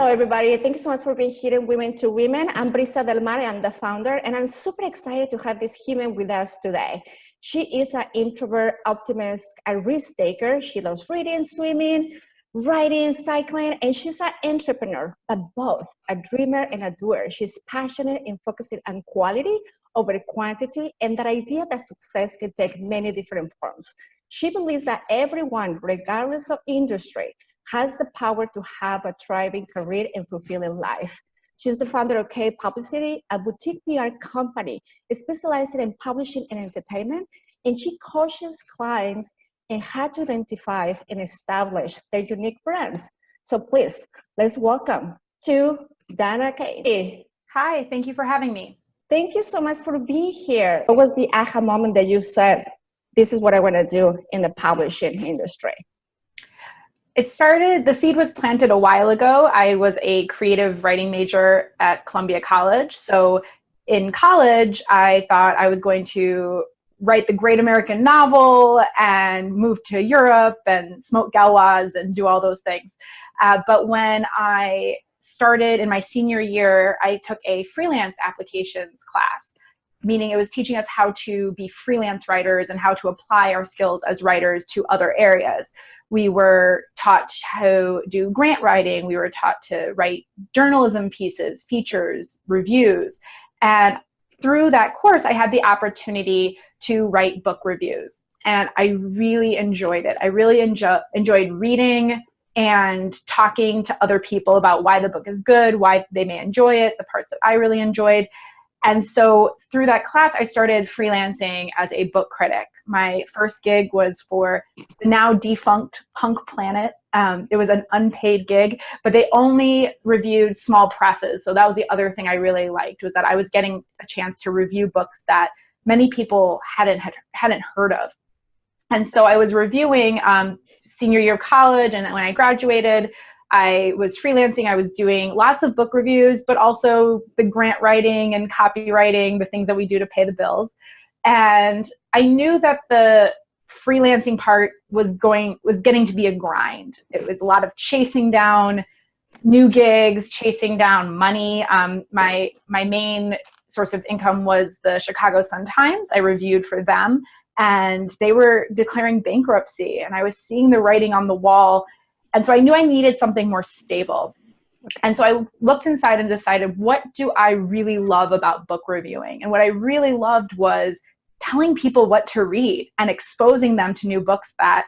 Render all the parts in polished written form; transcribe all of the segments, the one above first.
Hello, everybody. Thank you so much for being here in Women2Women. I'm Brisa Del Mar. I'm the founder, and I'm super excited to have this human with us today. She is an introvert, optimist, a risk taker. She loves reading, swimming, writing, cycling, and she's an entrepreneur, but both a dreamer and a doer. She's passionate in focusing on quality over quantity, and that idea that success can take many different forms. She believes that everyone, regardless of industry, has the power to have a thriving career and fulfilling life. She's the founder of Kaye Publicity, a boutique PR company specializing in publishing and entertainment, and she coaches clients in how to identify and establish their unique brands. So please, let's welcome to Dana Kaye. Hi, thank you for having me. Thank you so much for being here. What was the aha moment that you said, this is what I want to do in the publishing industry? The seed was planted a while ago. I was a creative writing major at Columbia College. So in college, I thought I was going to write the great American novel and move to Europe and smoke galwas and do all those things. But when I started in my senior year, I took a freelance applications class, meaning it was teaching us how to be freelance writers and how to apply our skills as writers to other areas. We were taught to do grant writing. We were taught to write journalism pieces, features, reviews. And through that course, I had the opportunity to write book reviews. And I really enjoyed it. I really enjoyed reading and talking to other people about why the book is good, why they may enjoy it, the parts that I really enjoyed. And so through that class, I started freelancing as a book critic. My first gig was for the now defunct Punk Planet. It was an unpaid gig, but they only reviewed small presses. So that was the other thing I really liked, was that I was getting a chance to review books that many people hadn't heard of. And so I was reviewing senior year of college, and then when I graduated, I was freelancing. I was doing lots of book reviews, but also the grant writing and copywriting, the things that we do to pay the bills. And I knew that the freelancing part was getting to be a grind. It was a lot of chasing down new gigs, chasing down money. My main source of income was the Chicago Sun-Times. I reviewed for them, and they were declaring bankruptcy, and I was seeing the writing on the wall. And so I knew I needed something more stable. And so I looked inside and decided, what do I really love about book reviewing? And what I really loved was telling people what to read and exposing them to new books that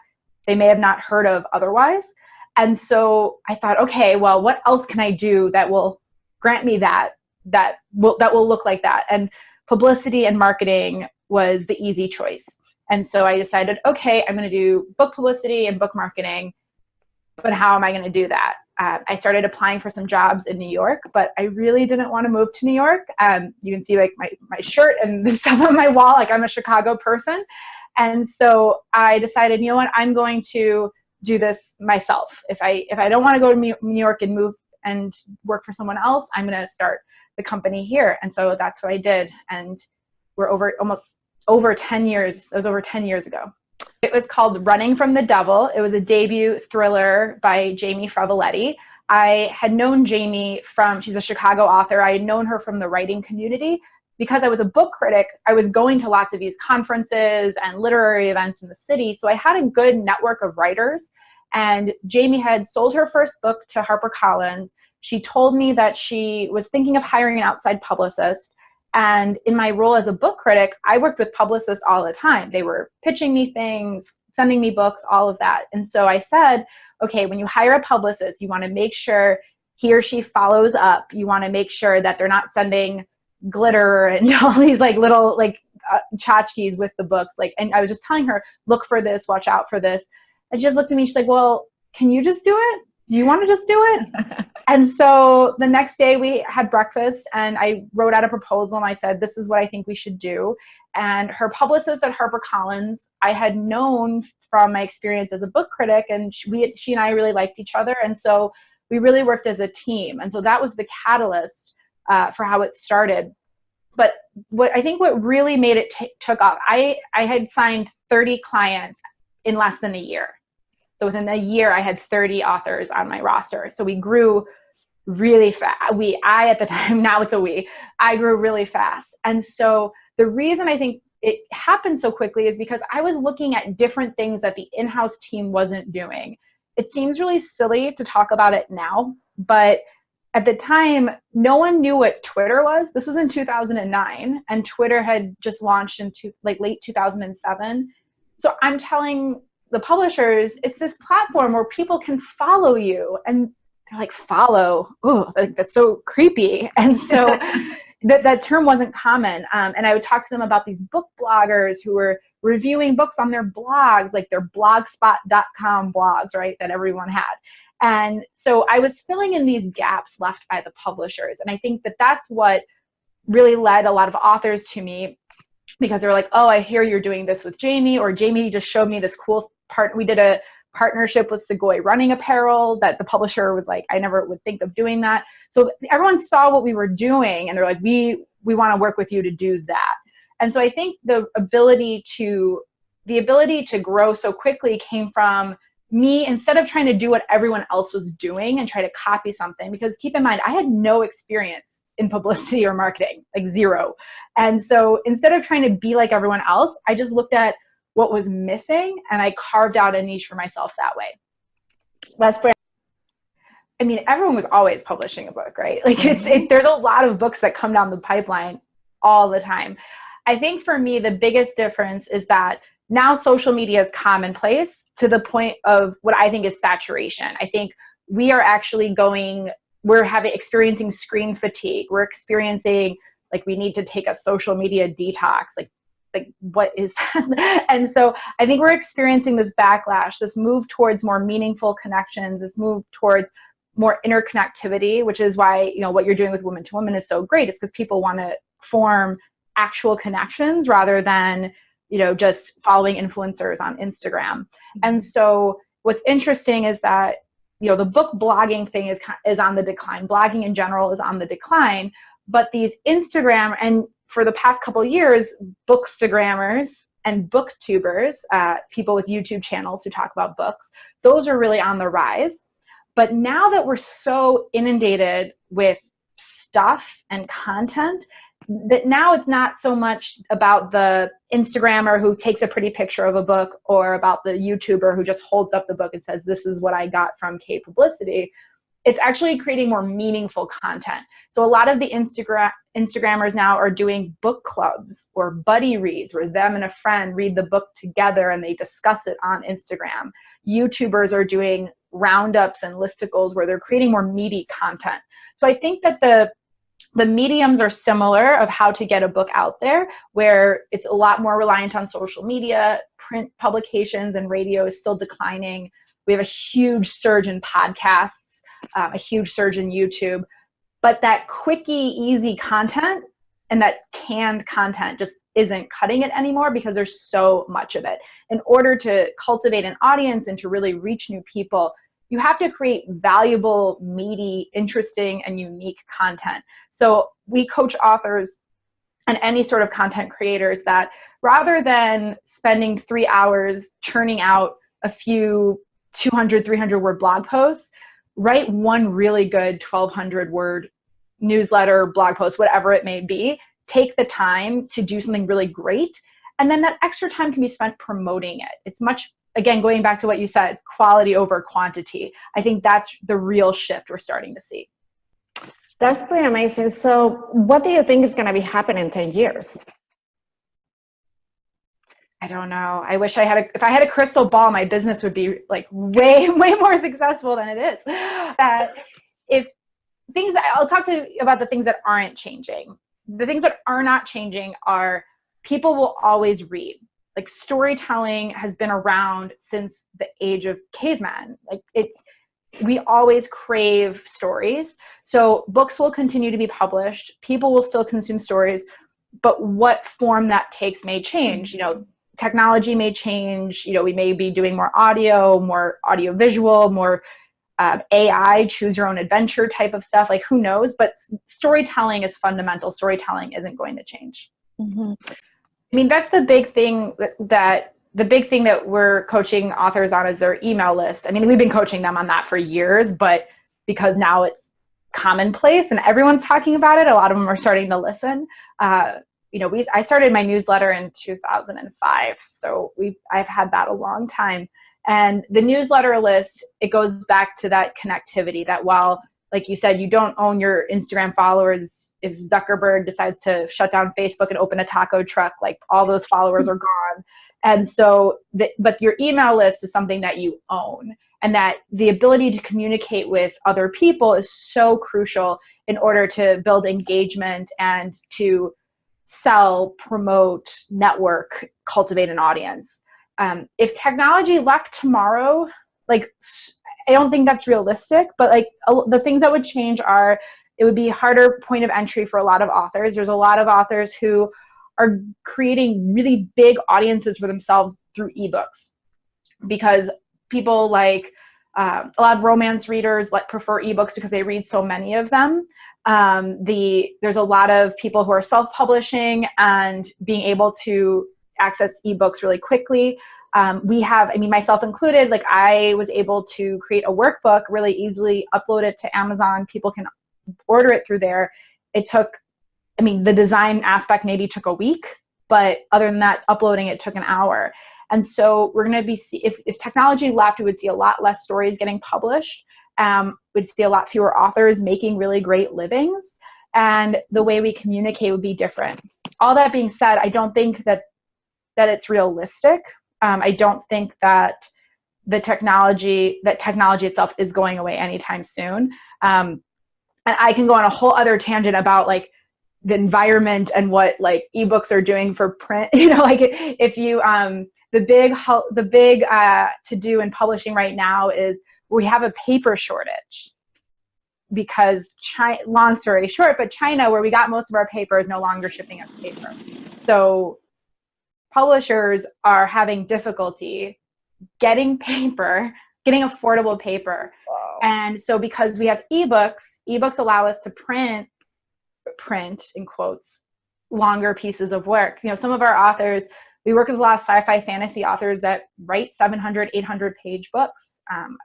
they may have not heard of otherwise. And so I thought, okay, well, what else can I do that will grant me that will look like that? And publicity and marketing was the easy choice. And so I decided, okay, I'm going to do book publicity and book marketing. But how am I going to do that? I started applying for some jobs in New York, but I really didn't want to move to New York. You can see like my shirt and the stuff on my wall, like I'm a Chicago person. And so I decided, you know what, I'm going to do this myself. If I don't want to go to New York and move and work for someone else, I'm going to start the company here. And so that's what I did. And we're over 10 years. It was over 10 years ago. It was called Running from the Devil. It was a debut thriller by Jamie Fravoletti. I had known Jamie she's a Chicago author. I had known her from the writing community. Because I was a book critic, I was going to lots of these conferences and literary events in the city. So I had a good network of writers. And Jamie had sold her first book to HarperCollins. She told me that she was thinking of hiring an outside publicist. And in my role as a book critic, I worked with publicists all the time. They were pitching me things, sending me books, all of that. And so I said, okay, when you hire a publicist, you want to make sure he or she follows up. You want to make sure that they're not sending glitter and all these like little like tchotchkes with the books. And I was just telling her, look for this, watch out for this. And she just looked at me, she's like, well, can you just do it? Do you want to just do it? And so the next day we had breakfast and I wrote out a proposal and I said, this is what I think we should do. And her publicist at HarperCollins, I had known from my experience as a book critic, and she and I really liked each other. And so we really worked as a team. And so that was the catalyst for how it started. But what really made it took off, I had signed 30 clients in less than a year. So within a year, I had 30 authors on my roster. So we grew really fast. I at the time, now it's a we, I grew really fast. And so the reason I think it happened so quickly is because I was looking at different things that the in-house team wasn't doing. It seems really silly to talk about it now, but at the time, no one knew what Twitter was. This was in 2009, and Twitter had just launched in late 2007. So I'm telling the publishers, it's this platform where people can follow you. And they're like, follow? Oh, that's so creepy. And so that term wasn't common. And I would talk to them about these book bloggers who were reviewing books on their blogs, like their blogspot.com blogs, right, that everyone had. And so I was filling in these gaps left by the publishers. And I think that that's what really led a lot of authors to me, because they were like, oh, I hear you're doing this with Jamie, or Jamie just showed me this cool part. We did a partnership with Segoy running apparel that the publisher was like, I never would think of doing that. So everyone saw what we were doing, and they're like, we want to work with you to do that. And so I think the ability to grow so quickly came from me, instead of trying to do what everyone else was doing and try to copy something, because keep in mind, I had no experience in publicity or marketing, like zero. And so instead of trying to be like everyone else, I just looked at what was missing and I carved out a niche for myself that way. That's brilliant. I mean, everyone was always publishing a book, right? Like there's a lot of books that come down the pipeline all the time. I think for me, the biggest difference is that now social media is commonplace to the point of what I think is saturation. I think we are actually experiencing screen fatigue. We're experiencing like we need to take a social media detox. Like what is that? And so I think we're experiencing this backlash, this move towards more meaningful connections, this move towards more interconnectivity, which is why, what you're doing with Women2Women is so great. It's because people want to form actual connections rather than just following influencers on Instagram. And so what's interesting is that, the book blogging thing is on the decline. Blogging in general is on the decline, but these Instagram, and for the past couple of years, bookstagrammers and booktubers, people with YouTube channels who talk about books, those are really on the rise. But now that we're so inundated with stuff and content, that now it's not so much about the Instagrammer who takes a pretty picture of a book, or about the YouTuber who just holds up the book and says, this is what I got from Kaye Publicity. It's actually creating more meaningful content. So a lot of the Instagrammers now are doing book clubs or buddy reads, where them and a friend read the book together and they discuss it on Instagram. YouTubers are doing roundups and listicles where they're creating more meaty content. So I think that the mediums are similar of how to get a book out there, where it's a lot more reliant on social media. Print publications and radio is still declining. We have a huge surge in podcasts, a huge surge in YouTube. But that quickie, easy content and that canned content just isn't cutting it anymore, because there's so much of it. In order to cultivate an audience and to really reach new people, you have to create valuable, meaty, interesting, and unique content. So we coach authors and any sort of content creators that rather than spending 3 hours churning out a few 200, 300 word blog posts, write one really good 1,200 word newsletter, blog post, whatever it may be. Take the time to do something really great. And then that extra time can be spent promoting it. It's much, again, going back to what you said, quality over quantity. I think that's the real shift we're starting to see. That's pretty amazing. So what do you think is going to be happening in 10 years? I don't know. I wish if I had a crystal ball, my business would be like way more successful than it is. I'll talk to you about the things that aren't changing. The things that are not changing are people will always read. Like storytelling has been around since the age of cavemen. We always crave stories. So books will continue to be published. People will still consume stories, but what form that takes may change. Technology may change. We may be doing more audio visual, more AI, choose your own adventure type of stuff. Like who knows? But storytelling is fundamental. Storytelling isn't going to change. Mm-hmm. I mean, that's the big thing that we're coaching authors on is their email list. I mean, we've been coaching them on that for years, but because now it's commonplace and everyone's talking about it. A lot of them are starting to listen. I started my newsletter in 2005, so I've had that a long time. And the newsletter list, it goes back to that connectivity, that while, like you said, you don't own your Instagram followers. If Zuckerberg decides to shut down Facebook and open a taco truck, like all those followers are gone. And so, but your email list is something that you own, and that the ability to communicate with other people is so crucial in order to build engagement and to sell, promote, network, cultivate an audience. If technology left tomorrow, like, I don't think that's realistic, but like the things that would change are, it would be harder point of entry for a lot of authors. There's a lot of authors who are creating really big audiences for themselves through ebooks, because people like a lot of romance readers prefer ebooks because they read so many of them. There's a lot of people who are self-publishing and being able to access ebooks really quickly. Myself included, like I was able to create a workbook really easily, upload it to Amazon. People can order it through there. It took, the design aspect maybe took a week, but other than that, uploading it took an hour. And so we're going to be, if technology left, we would see a lot less stories getting published. We'd see a lot fewer authors making really great livings, and the way we communicate would be different. All that being said, I don't think that it's realistic. I don't think that technology itself is going away anytime soon. And I can go on a whole other tangent about like the environment and what like ebooks are doing for print. If you the big to do in publishing right now is we have a paper shortage, because long story short, but China, where we got most of our paper, is no longer shipping us paper. So publishers are having difficulty getting paper, getting affordable paper. Wow. And so because we have ebooks allow us to print in quotes, longer pieces of work. Some of our authors, we work with a lot of sci-fi fantasy authors that write 700, 800 page books.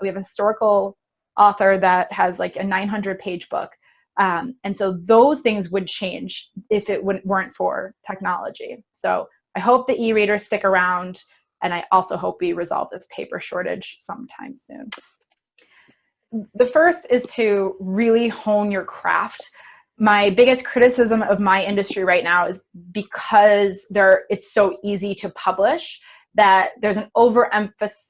We have a historical author that has like a 900 page book. And so those things would change if it weren't for technology. So I hope the e-readers stick around, and I also hope we resolve this paper shortage sometime soon. The first is to really hone your craft. My biggest criticism of my industry right now is because it's so easy to publish, that there's an overemphasis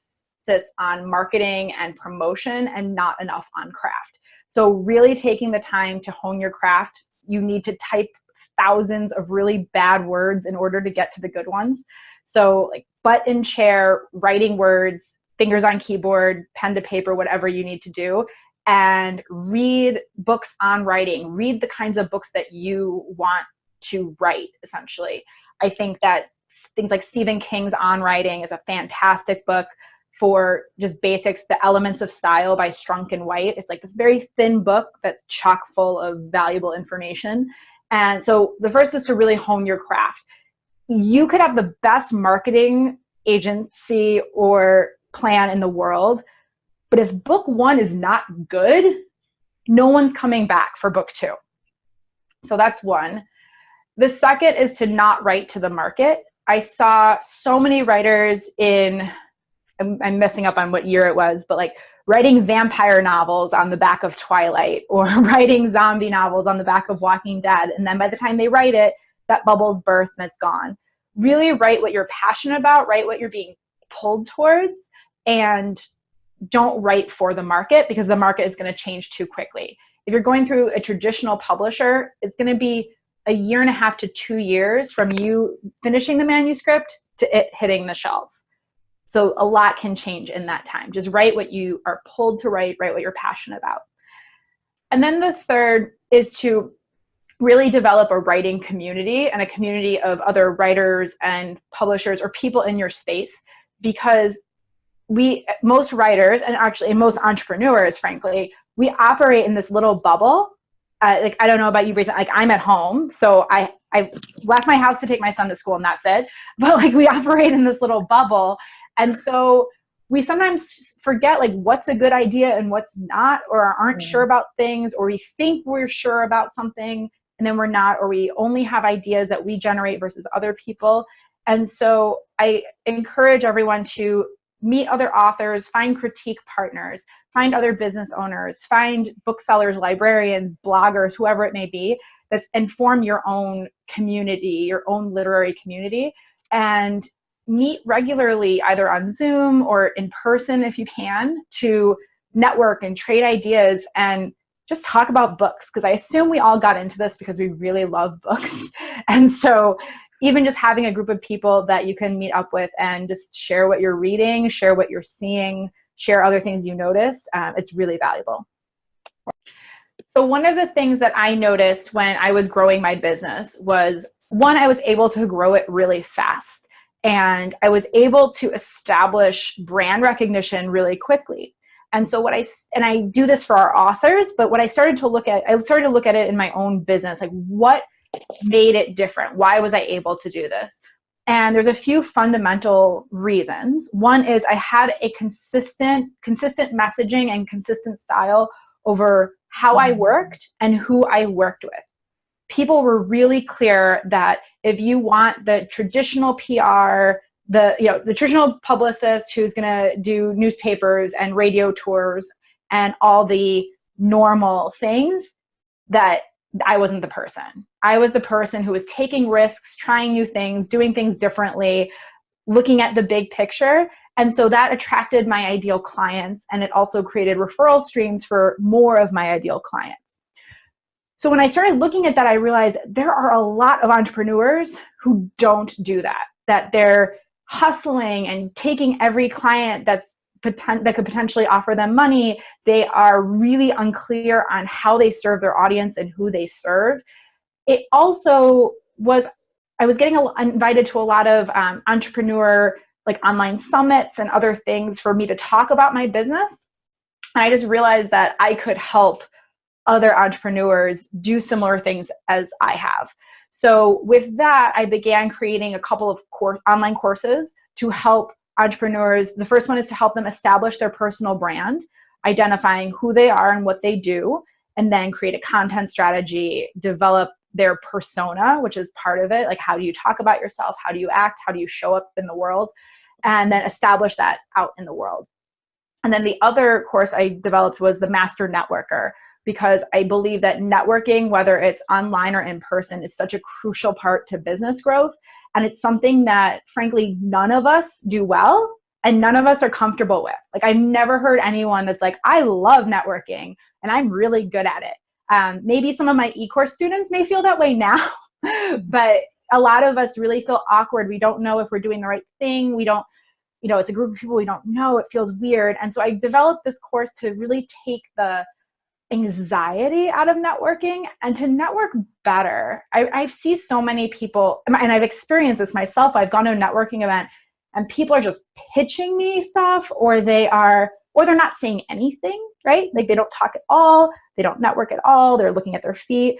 on marketing and promotion and not enough on craft. So really taking the time to hone your craft, you need to type thousands of really bad words in order to get to the good ones. So like butt in chair, writing words, fingers on keyboard, pen to paper, whatever you need to do, and read books on writing. Read the kinds of books that you want to write, essentially. I think that things like Stephen King's On Writing is a fantastic book for just basics. The Elements of Style by Strunk and White. It's like this very thin book that's chock full of valuable information. And so the first is to really hone your craft. You could have the best marketing agency or plan in the world, but if book one is not good, no one's coming back for book two. So that's one. The second is to not write to the market. I saw so many writers I'm messing up on what year it was, but like writing vampire novels on the back of Twilight, or writing zombie novels on the back of Walking Dead. And then by the time they write it, that bubble's burst and it's gone. Really write what you're passionate about, write what you're being pulled towards, and don't write for the market, because the market is going to change too quickly. If you're going through a traditional publisher, it's going to be a 1.5 to 2 years from you finishing the manuscript to it hitting the shelves. So a lot can change in that time. Just write what you are pulled to write what you're passionate about. And then the third is to really develop a writing community, and a community of other writers and publishers or people in your space, because most writers, and actually most entrepreneurs, frankly, we operate in this little bubble. Like, I don't know about you, Brisa, like I'm at home, so I left my house to take my son to school and that's it. But like we operate in this little bubble. And so we sometimes forget like what's a good idea and what's not, or aren't sure about things, or we think we're sure about something and then we're not, or we only have ideas that we generate versus other people. And so I encourage everyone to meet other authors, find critique partners, find other business owners, find booksellers, librarians, bloggers, whoever it may be, that's inform your own community, your own literary community, and meet regularly either on Zoom or in person if you can, to network and trade ideas and just talk about books. Because I assume we all got into this because we really love books. And so even just having a group of people that you can meet up with and just share what you're reading, share what you're seeing, share other things you noticed, it's really valuable. So one of the things that I noticed when I was growing my business was, one, I was able to grow it really fast. And I was able to establish brand recognition really quickly. And so I do this for our authors, but what I started to look at it in my own business, like what made it different? Why was I able to do this? And there's a few fundamental reasons. One is I had a consistent messaging and consistent style over how I worked and who I worked with. People were really clear that if you want the traditional PR, the traditional publicist who's going to do newspapers and radio tours and all the normal things, that I wasn't the person. I was the person who was taking risks, trying new things, doing things differently, looking at the big picture. And so that attracted my ideal clients, and it also created referral streams for more of my ideal clients. So when I started looking at that, I realized there are a lot of entrepreneurs who don't do that, that they're hustling and taking every client that could potentially offer them money. They are really unclear on how they serve their audience and who they serve. It also was, I was getting invited to a lot of entrepreneur like online summits and other things for me to talk about my business. And I just realized that I could help other entrepreneurs do similar things as I have. So with that, I began creating a couple of online courses to help entrepreneurs. The first one is to help them establish their personal brand, identifying who they are and what they do, and then create a content strategy, develop their persona, which is part of it. Like, how do you talk about yourself? How do you act? How do you show up in the world? And then establish that out in the world. And then the other course I developed was the Master Networker, because I believe that networking, whether it's online or in person, is such a crucial part to business growth. And it's something that, frankly, none of us do well and none of us are comfortable with. Like, I've never heard anyone that's like, I love networking and I'm really good at it. Maybe some of my e-course students may feel that way now, but a lot of us really feel awkward. We don't know if we're doing the right thing. We don't, it's a group of people we don't know. It feels weird. And so I developed this course to really take the anxiety out of networking and to network better. I see so many people, and I've experienced this myself. I've gone to a networking event and people are just pitching me stuff, or they're not saying anything, right? Like, they don't talk at all. They don't network at all. They're looking at their feet.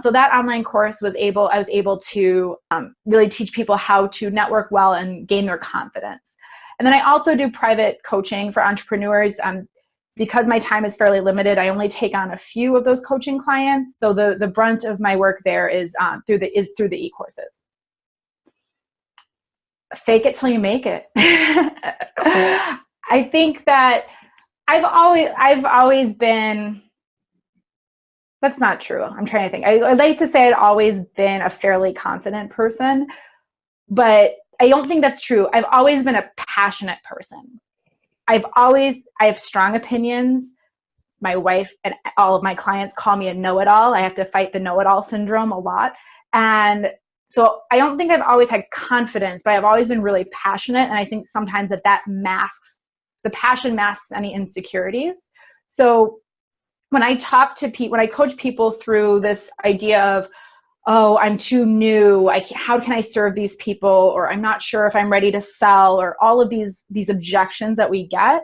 So that online course I was able to really teach people how to network well and gain their confidence. And then I also do private coaching for entrepreneurs. Because my time is fairly limited, I only take on a few of those coaching clients. So the brunt of my work there is through the e-courses. Fake it till you make it. Cool. I think that I've always been, that's not true. I'm trying to think. I like to say I've always been a fairly confident person, but I don't think that's true. I've always been a passionate person. I have strong opinions. My wife and all of my clients call me a know-it-all. I have to fight the know-it-all syndrome a lot. And so I don't think I've always had confidence, but I've always been really passionate. And I think sometimes that masks, the passion masks any insecurities. So when I coach people through this idea of, oh, I'm too new, how can I serve these people? Or I'm not sure if I'm ready to sell, or all of these objections that we get,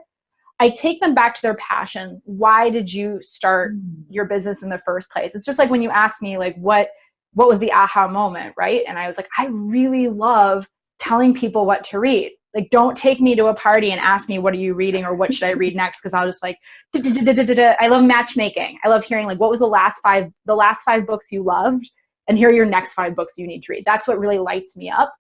I take them back to their passion. Why did you start your business in the first place? It's just like when you ask me, like, what was the aha moment, right? And I was like, I really love telling people what to read. Like, don't take me to a party and ask me, what are you reading or what should I read next? Because I'll just like, I love matchmaking. I love hearing like, what was the last five books you loved? And here are your next 5 books you need to read. That's what really lights me up.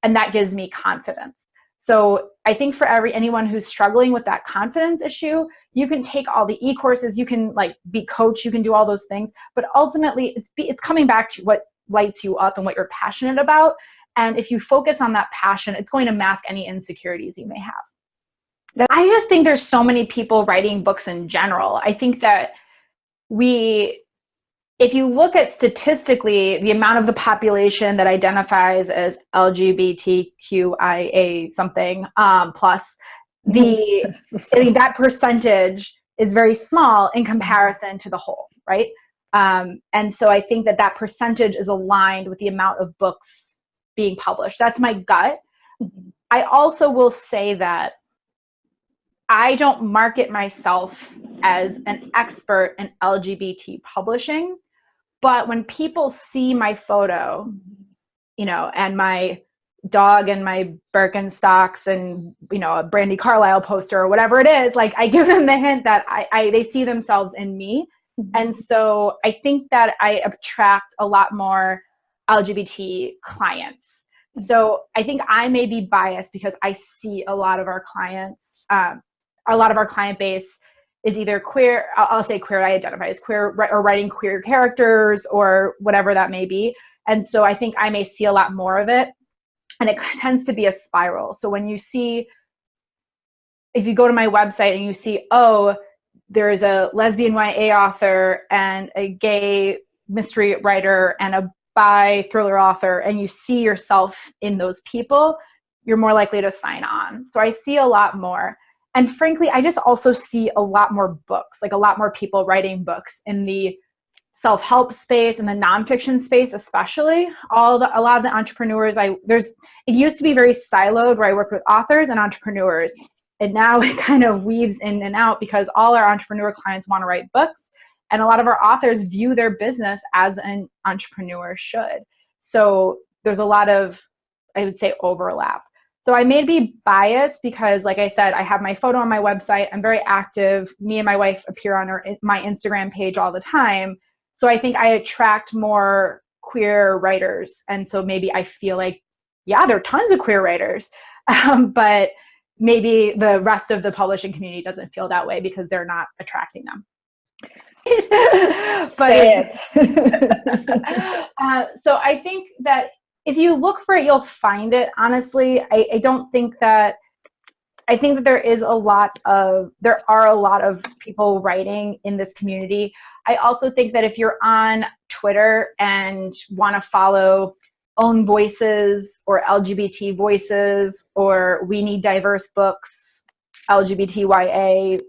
And that gives me confidence. So I think for anyone who's struggling with that confidence issue, you can take all the e-courses, you can like be coached, you can do all those things. But ultimately it's coming back to what lights you up and what you're passionate about. And if you focus on that passion, it's going to mask any insecurities you may have. I just think there's so many people writing books in general. I think that if you look at statistically the amount of the population that identifies as LGBTQIA something plus, I think that percentage is very small in comparison to the whole, right? And so I think that percentage is aligned with the amount of books being published. That's my gut. I also will say that I don't market myself as an expert in LGBT publishing, but when people see my photo, you know, and my dog and my Birkenstocks and, you know, a Brandi Carlile poster or whatever it is, like I give them the hint that they see themselves in me. And so I think that I attract a lot more LGBT clients. So I think I may be biased because I see a lot of our clients, a lot of our client base is either queer, I'll say queer, I identify as queer, or writing queer characters or whatever that may be. And so I think I may see a lot more of it. And it tends to be a spiral. So when you see, if you go to my website and you see, oh, there is a lesbian YA author and a gay mystery writer and a bi thriller author, and you see yourself in those people, you're more likely to sign on. So I see a lot more. And frankly, I just also see a lot more books, like a lot more people writing books in the self-help space and the nonfiction space, especially. A lot of the entrepreneurs, it used to be very siloed where I worked with authors and entrepreneurs. And now it kind of weaves in and out because all our entrepreneur clients want to write books. And a lot of our authors view their business as an entrepreneur should. So there's a lot of, I would say, overlap. So I may be biased because, like I said, I have my photo on my website. I'm very active. Me and my wife appear on my Instagram page all the time. So I think I attract more queer writers. And so maybe I feel like, yeah, there are tons of queer writers. But maybe the rest of the publishing community doesn't feel that way because they're not attracting them. Say it. So I think that if you look for it, you'll find it. Honestly, I think that there are a lot of people writing in this community. I also think that if you're on Twitter and want to follow Own Voices or LGBT Voices or We Need Diverse Books, LGBTYA,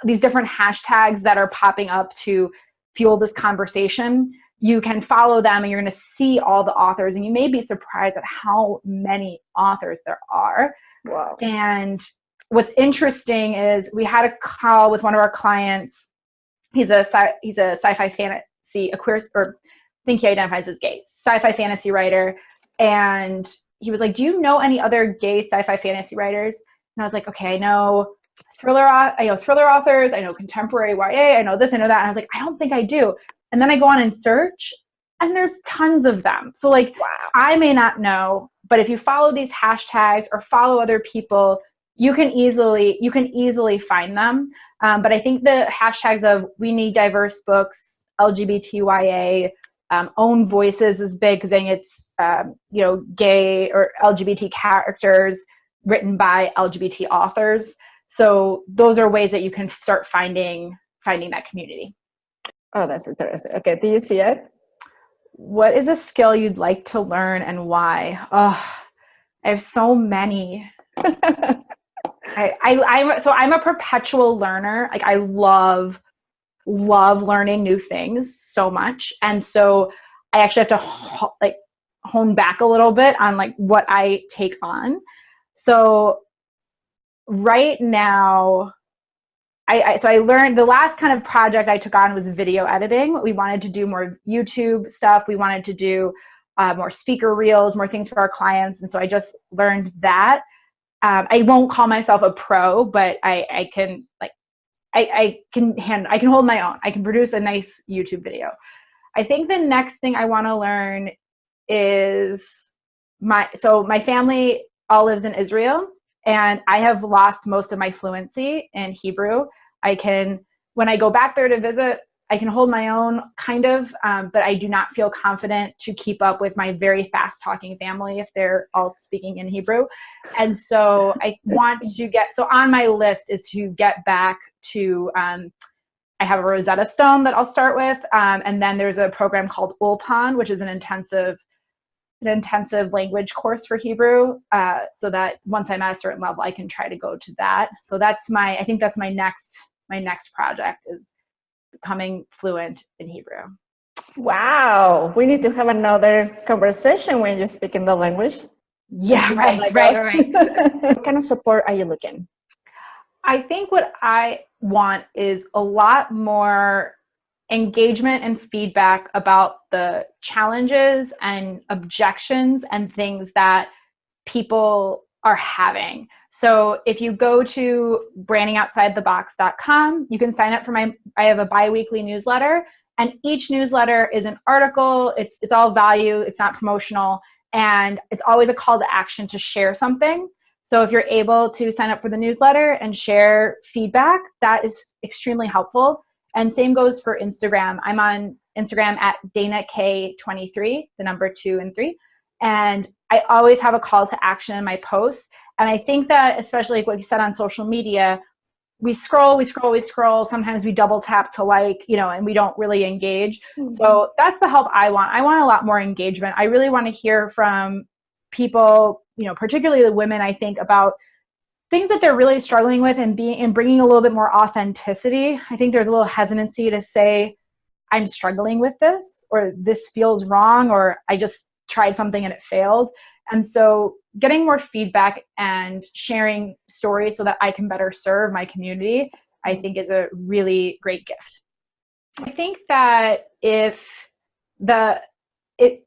these different hashtags that are popping up to fuel this conversation, you can follow them and you're going to see all the authors, and you may be surprised at how many authors there are. Wow. And what's interesting is we had a call with one of our clients. He's a sci-fi fantasy, a queer, or I think he identifies as gay, sci-fi fantasy writer. And he was like, do you know any other gay sci-fi fantasy writers? And I was like, okay, I know thriller authors, I know contemporary YA, I know this, I know that. And I was like, I don't think I do. And then I go on and search, and there's tons of them. So like, wow. I may not know, but if you follow these hashtags or follow other people, you can easily find them. But I think the hashtags of We Need Diverse Books, LGBTYA, Own Voices is big because then it's gay or LGBT characters written by LGBT authors. So those are ways that you can start finding that community. Oh, that's interesting. Okay, do you see it? What is a skill you'd like to learn and why? Oh, I have so many. I'm a perpetual learner. Like I love learning new things so much. And so I actually have to hone back a little bit on like what I take on. So right now, I learned the last kind of project I took on was video editing. We wanted to do more YouTube stuff. We wanted to do more speaker reels, more things for our clients. And so I just learned that. I won't call myself a pro, but I can hold my own. I can produce a nice YouTube video. I think the next thing I want to learn is my family all lives in Israel, and I have lost most of my fluency in Hebrew. When I go back there to visit, I can hold my own kind of, but I do not feel confident to keep up with my very fast talking family if they're all speaking in Hebrew. And so I want to on my list is to get back to, I have a Rosetta Stone that I'll start with. And then there's a program called Ulpan, which is an intensive language course for Hebrew, so that once I'm at a certain level, I can try to go to that. So I think that's my next project, is becoming fluent in Hebrew. Wow. We need to have another conversation when you speak in the language. Yeah, right. What kind of support are you looking? I think what I want is a lot more engagement and feedback about the challenges and objections and things that people are having. So if you go to brandingoutsidethebox.com, you can sign up for I have a bi-weekly newsletter, and each newsletter is an article. It's all value. It's not promotional. And it's always a call to action to share something. So if you're able to sign up for the newsletter and share feedback, that is extremely helpful. And same goes for Instagram. I'm on Instagram at DanaK23, the number 2 and 3. And I always have a call to action in my posts. And I think that, especially like what you said on social media, we scroll. Sometimes we double tap to and we don't really engage. Mm-hmm. So that's the help I want. I want a lot more engagement. I really want to hear from people, particularly the women, I think, about things that they're really struggling with and bringing a little bit more authenticity. I think there's a little hesitancy to say, I'm struggling with this, or this feels wrong, or I just tried something and it failed. And so getting more feedback and sharing stories so that I can better serve my community, I think is a really great gift. I think that if the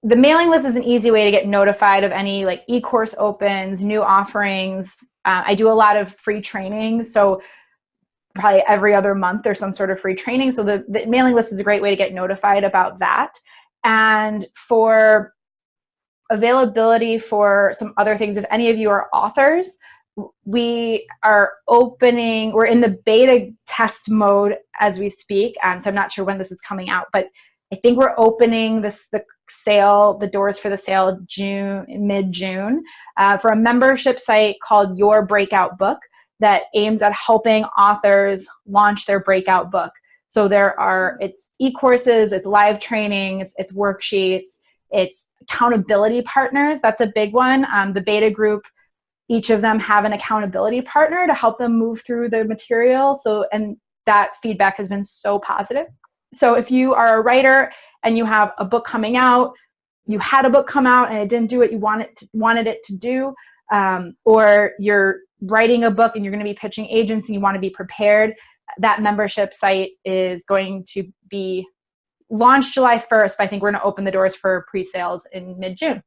mailing list is an easy way to get notified of any e-course opens, new offerings. I do a lot of free training. So probably every other month there's some sort of free training. So the mailing list is a great way to get notified about that. And for availability for some other things, if any of you are authors, we're in the beta test mode as we speak. So I'm not sure when this is coming out, but I think we're opening the doors for the sale mid-June, for a membership site called Your Breakout Book that aims at helping authors launch their breakout book. So it's e-courses, it's live trainings, it's worksheets, it's accountability partners. That's a big one. The beta group, each of them have an accountability partner to help them move through the material. And that feedback has been so positive. So if you are a writer and you have a book coming out, you had a book come out and it didn't do what you wanted it to do, or you're writing a book and you're going to be pitching agents and you want to be prepared, that membership site is going to be launched July 1st, but I think we're going to open the doors for pre-sales in mid-June.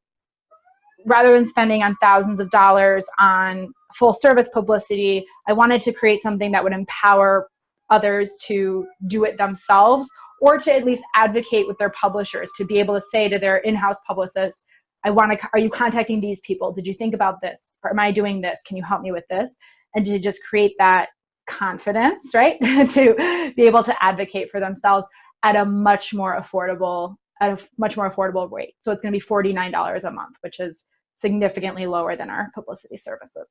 Rather than spending on thousands of dollars on full service publicity, I wanted to create something that would empower others to do it themselves, or to at least advocate with their publishers, to be able to say to their in-house publicist, are you contacting these people? Did you think about this? Or am I doing this? Can you help me with this? And to just create that confidence, right? To be able to advocate for themselves at a much more affordable rate. So it's going to be $49 a month, which is significantly lower than our publicity services.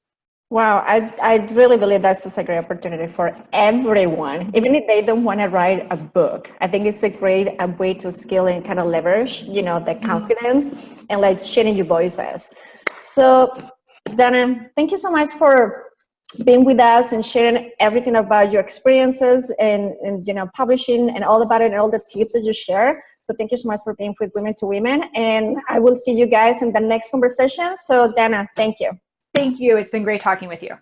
Wow, I really believe that's a great opportunity for everyone, even if they don't want to write a book. I think it's a great way to skill and kind of leverage, the confidence and sharing your voices. So, Dana, thank you so much for being with us and sharing everything about your experiences and publishing and all about it and all the tips that you share. So thank you so much for being with Women2Women, and I will see you guys in the next conversation. So, Dana, thank you. Thank you. It's been great talking with you.